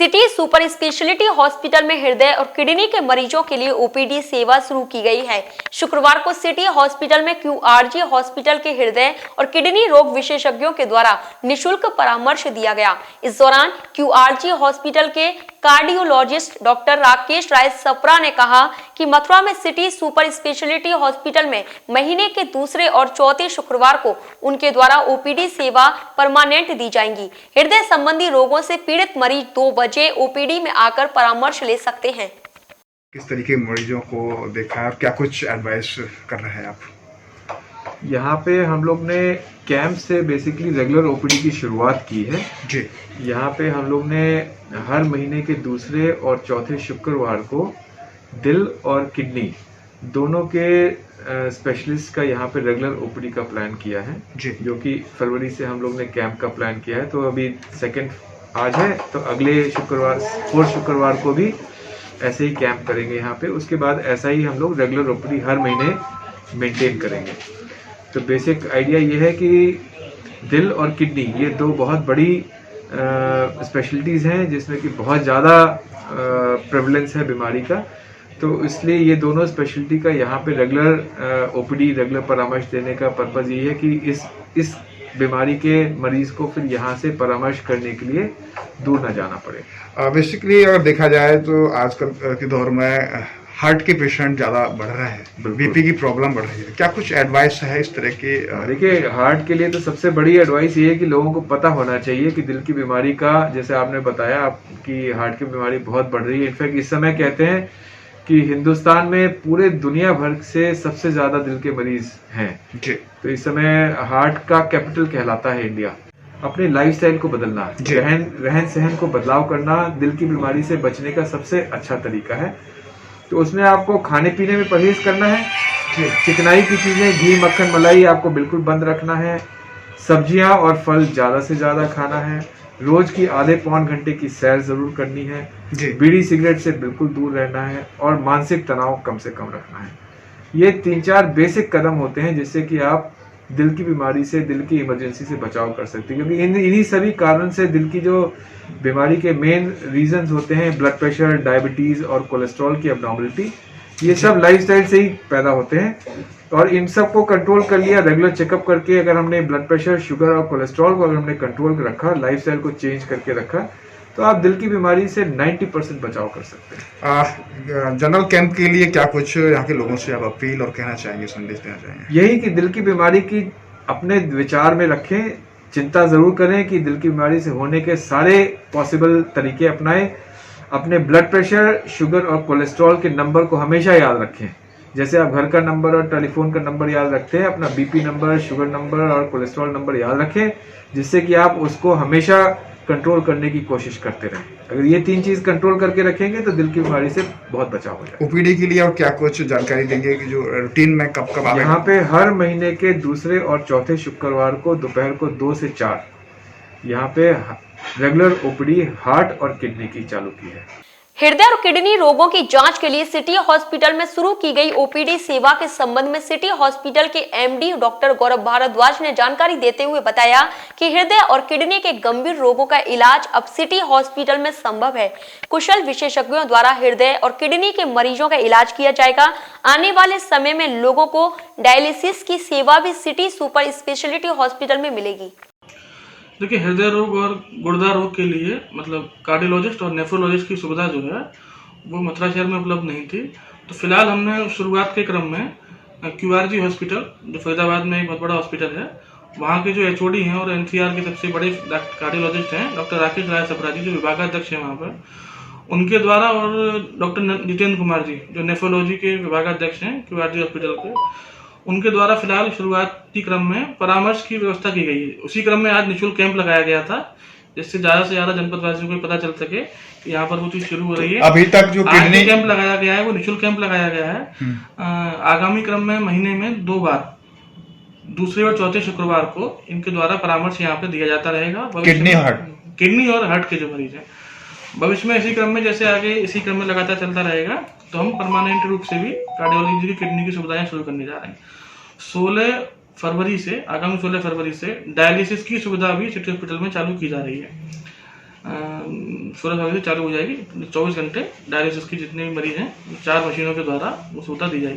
City super speciality hospital में हृदय और किडनी के मरीजों के लिए ओपीडी सेवा शुरू की गई है। शुक्रवार को सिटी हॉस्पिटल में क्यूआरजी हॉस्पिटल के हृदय और किडनी रोग विशेषज्ञों के द्वारा निशुल्क परामर्श दिया गया। इस दौरान क्यूआरजी हॉस्पिटल के कार्डियोलॉजिस्ट डॉक्टर राकेश राय सप्रा ने कहा कि मथुरा में सिटी सुपर स्पेशलिटी हॉस्पिटल में महीने के दूसरे और चौथे शुक्रवार को उनके द्वारा ओपीडी सेवा परमानेंट दी जाएंगी। हृदय संबंधी रोगों से पीड़ित मरीज 2 बजे ओपीडी में आकर परामर्श ले सकते हैं। किस तरीके मरीजों को देखा है और क्या कुछ एडवाइस कर रहे हैं आप? यहाँ पे हम लोग ने कैंप से बेसिकली रेगुलर ओपीडी की शुरुआत की है जी। यहाँ पे हम लोग ने हर महीने के दूसरे और चौथे शुक्रवार को दिल और किडनी दोनों के स्पेशलिस्ट का यहाँ पे रेगुलर ओपीडी का प्लान किया है जी। जो कि फरवरी से हम लोग ने कैंप का प्लान किया है। तो अभी सेकंड आज है, तो अगले शुक्रवार 4 शुक्रवार को भी ऐसे ही कैंप करेंगे यहाँ पे। उसके बाद ऐसा ही हम लोग रेगुलर ओपीडी हर महीने मेंटेन करेंगे। तो बेसिक आइडिया ये है कि दिल और किडनी ये 2 बहुत बड़ी स्पेशलिटीज़ हैं जिसमें कि बहुत ज़्यादा प्रेवलेंस है बीमारी का। तो इसलिए ये दोनों स्पेशलिटी का यहाँ पे रेगुलर ओपीडी रेगुलर परामर्श देने का पर्पज़ ये है कि इस बीमारी के मरीज को फिर यहाँ से परामर्श करने के लिए दूर ना जाना पड़े। बेसिकली अगर देखा जाए तो आजकल के दौर में हार्ट के पेशेंट ज़्यादा बढ़ रहे हैं, बीपी की प्रॉब्लम बढ़ रही है, क्या कुछ एडवाइस है इस तरह की? देखिए, हार्ट के लिए तो सबसे बड़ी एडवाइस ये है कि लोगों को पता होना चाहिए कि दिल की बीमारी का, जैसे आपने बताया आपकी हार्ट की बीमारी बहुत बढ़ रही है। इनफैक्ट इस समय कहते हैं कि हिंदुस्तान में पूरे दुनिया भर से सबसे ज्यादा दिल के मरीज हैं जी। तो इस समय हार्ट का कैपिटल कहलाता है इंडिया। अपने लाइफस्टाइल को बदलना, रहन सहन को बदलाव करना दिल की बीमारी से बचने का सबसे अच्छा तरीका है। तो उसमें आपको खाने पीने में परहेज करना है, चिकनाई की चीजें, घी मक्खन मलाई आपको बिल्कुल बंद रखना है, सब्जियां और फल ज्यादा से ज्यादा खाना है, रोज की आधे पौन घंटे की सैर जरूर करनी है, बीड़ी सिगरेट से बिल्कुल दूर रहना है और मानसिक तनाव कम से कम रखना है। ये 3-4 बेसिक कदम होते हैं जिससे कि आप दिल की बीमारी से, दिल की इमरजेंसी से बचाव कर सकते हैं। क्योंकि इन्हीं सभी कारण से दिल की जो बीमारी के मेन रीजंस होते हैं, ब्लड प्रेशर, डायबिटीज और कोलेस्ट्रॉल की एब्नॉर्मलिटी, ये सब लाइफस्टाइल से ही पैदा होते हैं। और इन सब को कंट्रोल कर लिया रेगुलर चेकअप करके, अगर हमने ब्लड प्रेशर, शुगर और कोलेस्ट्रॉल को अगर हमने कंट्रोल रखा, लाइफस्टाइल को चेंज करके रखा, तो आप दिल की बीमारी से 90% बचाव कर सकते हैं। जनरल कैंप के लिए क्या कुछ यहाँ के लोगों से आप अपील और कहना चाहेंगे, संदेश देना चाहेंगे? यही कि दिल की बीमारी की अपने विचार में रखें, चिंता जरूर करें कि दिल की बीमारी से होने के सारे पॉसिबल तरीके अपनाएं। अपने ब्लड प्रेशर, शुगर और कोलेस्ट्रॉल के नंबर को हमेशा याद रखें। जैसे आप घर का नंबर और टेलीफोन का नंबर याद रखते हैं, अपना बीपी नंबर, शुगर नंबर और कोलेस्ट्रॉल नंबर याद रखें, जिससे कि आप उसको हमेशा कंट्रोल करने की कोशिश करते रहें। अगर ये 3 चीज कंट्रोल करके रखेंगे तो दिल की बीमारी से बहुत बचाव हो जाएगा। ओपीडी के लिए और क्या कुछ जानकारी देंगे कि जो रूटीन में कब कब आएगा? यहाँ पे हर महीने के दूसरे और चौथे शुक्रवार को दोपहर को 2 से 4 यहाँ पे रेगुलर ओपीडी हार्ट और किडनी की चालू की है। हृदय और किडनी रोगों की जांच के लिए सिटी हॉस्पिटल में शुरू की गई ओपीडी सेवा के संबंध में सिटी हॉस्पिटल के एमडी डॉक्टर गौरव भारद्वाज ने जानकारी देते हुए बताया कि हृदय और किडनी के गंभीर रोगों का इलाज अब सिटी हॉस्पिटल में संभव है। कुशल विशेषज्ञों द्वारा हृदय और किडनी के मरीजों का इलाज किया जाएगा। आने वाले समय में लोगों को डायलिसिस की सेवा भी सिटी सुपर स्पेशलिटी हॉस्पिटल में मिलेगी। देखिए, हृदय रोग और गुर्दा रोग के लिए मतलब कार्डियोलॉजिस्ट और नेफ्रोलॉजिस्ट की सुविधा जो है वो मथुरा शहर में उपलब्ध नहीं थी। तो फिलहाल हमने शुरुआत के क्रम में क्यूआरजी हॉस्पिटल, जो फरीदाबाद में एक बहुत बड़ा हॉस्पिटल है, वहाँ के जो एचओडी हैं और एनसीआर के सबसे बड़े कार्डियोलॉजिस्ट हैं डॉक्टर राकेश राय सप्रा जी, जो विभागाध्यक्ष हैं वहाँ पर, उनके द्वारा, और डॉक्टर जितेंद्र कुमार जी जो नेफ्रोलॉजी के विभागाध्यक्ष हैं क्यूआरजी हॉस्पिटल के, उनके द्वारा फिलहाल शुरुआती क्रम में परामर्श की व्यवस्था की गई है। उसी क्रम में आज निःशुल्क कैंप लगाया गया था, जिससे ज्यादा से ज्यादा जनपद वासियों को पता चल सके कि यहाँ पर वो चीज शुरू हो रही है। अभी तक जो किडनी कैंप लगाया गया है वो निःशुल्क कैंप लगाया गया है। आगामी क्रम में महीने में 2 बार, दूसरे और चौथे शुक्रवार को इनके द्वारा परामर्श यहाँ पे दिया जाता रहेगा। किडनी और हार्ट के जो मरीज है, भविष्य में इसी क्रम में, जैसे आगे इसी क्रम में लगातार चलता रहेगा, तो हम परमानेंट रूप से भी कार्डियोलॉजी की किडनी की सुविधाएं शुरू करने जा रहे हैं। 16 फरवरी से, आगामी 16 फरवरी से डायलिसिस की सुविधा भी सिटी हॉस्पिटल में चालू की जा रही है। 16 फरवरी से चालू हो जाएगी। 24 घंटे डायलिसिस की जितने भी मरीज हैं 4 मशीनों के द्वारा वो सुविधा दी जाएगी।